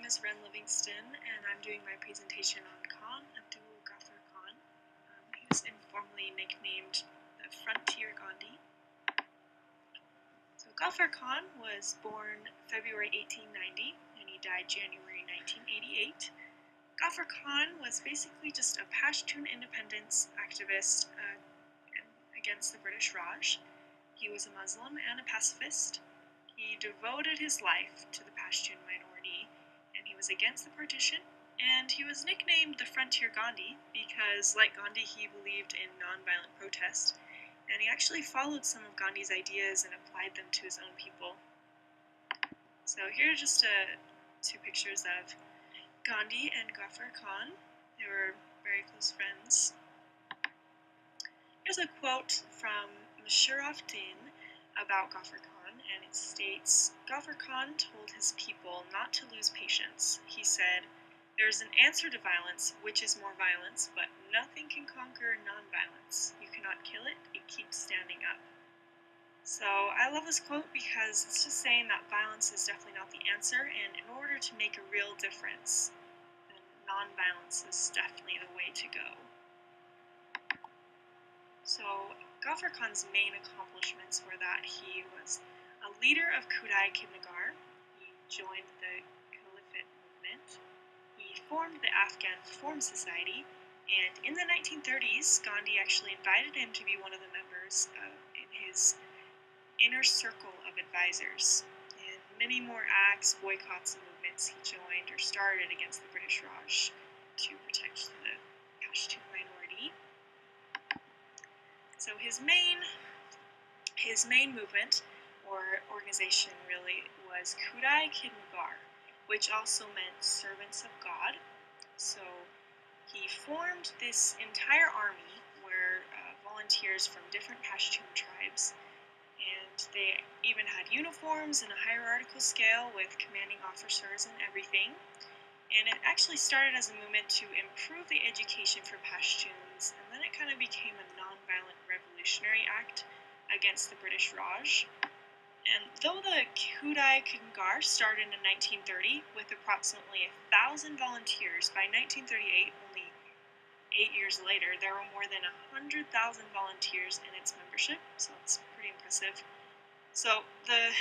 is Ren Livingston, and I'm doing my presentation on Khan Abdul Ghaffar Khan. He was informally nicknamed the Frontier Gandhi. So Ghaffar Khan was born February 1890, and he died January 1988. Ghaffar Khan was basically just a Pashtun independence activist against the British Raj. He was a Muslim and a pacifist. He devoted his life to the Pashtun minority, and he was against the partition, and he was nicknamed the Frontier Gandhi because, like Gandhi, he believed in nonviolent protest, and he actually followed some of Gandhi's ideas and applied them to his own people. So here are just two pictures of Gandhi and Ghaffar Khan. They were very close friends. Here's a quote from Musharraf-Din about Ghaffar Khan, and it states, "Ghaffar Khan told his people not to lose patience. He said, 'There is an answer to violence, which is more violence, but nothing can conquer nonviolence. You cannot kill it, it keeps standing up.'" So I love this quote because it's just saying that violence is definitely not the answer, and in order to make a real difference, then nonviolence is definitely the way to go. So Ghaffar Khan's main accomplishments were that he was a leader of Khudai Kidnagar. He joined the Caliphate movement. He formed the Afghan Reform Society, and in the 1930s, Gandhi actually invited him to be one of the members in his inner circle of advisors. And many more acts, boycotts, and movements he joined or started against the British Raj to protect the Pashtun minority. So his main movement, or organization really, was Khudai Kidnagar, which also meant servants of God. So he formed this entire army where volunteers from different Pashtun tribes, and they even had uniforms and a hierarchical scale with commanding officers and everything. And it actually started as a movement to improve the education for Pashtuns, and then it kind of became a nonviolent revolutionary act against the British Raj. And though the Khudai Kidnagar started in 1930 with approximately 1,000 volunteers, by 1938, only 8 years later, there were more than 100,000 volunteers in its membership, so it's pretty impressive. So the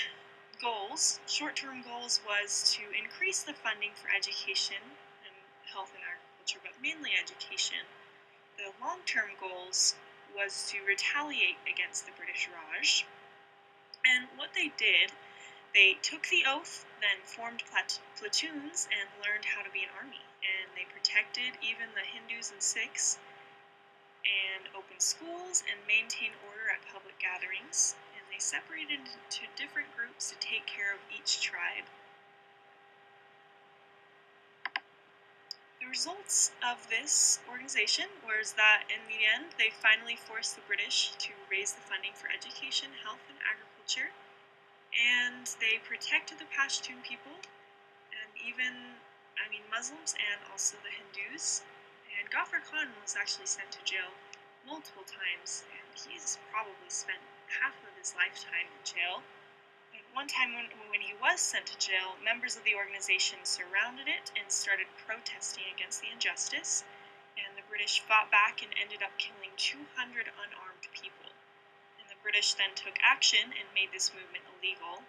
short-term goals, was to increase the funding for education and health and agriculture, but mainly education. The long-term goals was to retaliate against the British Raj. And what they did, they took the oath, then formed platoons and learned how to be an army. And they protected even the Hindus and Sikhs, and opened schools and maintained order at public gatherings. They separated into different groups to take care of each tribe. The results of this organization was that in the end, they finally forced the British to raise the funding for education, health, and agriculture, and they protected the Pashtun people, and even, Muslims and also the Hindus. And Ghaffar Khan was actually sent to jail multiple times, and he's probably spent half of his lifetime in jail. And one time when he was sent to jail, members of the organization surrounded it and started protesting against the injustice, and the British fought back and ended up killing 200 unarmed people. And the British then took action and made this movement illegal,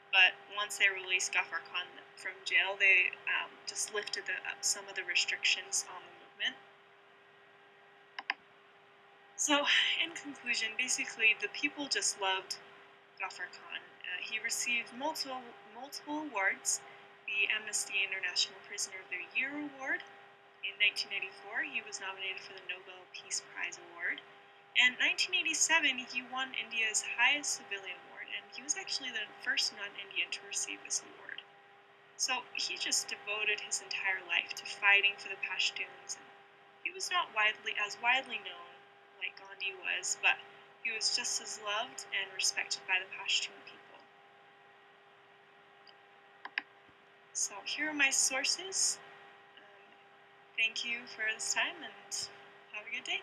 but once they released Ghaffar Khan from jail, they just lifted some of the restrictions on the movement. So, in conclusion, basically, the people just loved Ghaffar Khan. He received multiple awards: the Amnesty International Prisoner of the Year Award. In 1984, he was nominated for the Nobel Peace Prize Award. And 1987, he won India's highest civilian award, and he was actually the first non-Indian to receive this award. So he just devoted his entire life to fighting for the Pashtuns, and he was not as widely known like Gandhi was, but he was just as loved and respected by the Pashtun people. So here are my sources. Thank you for this time, and have a good day.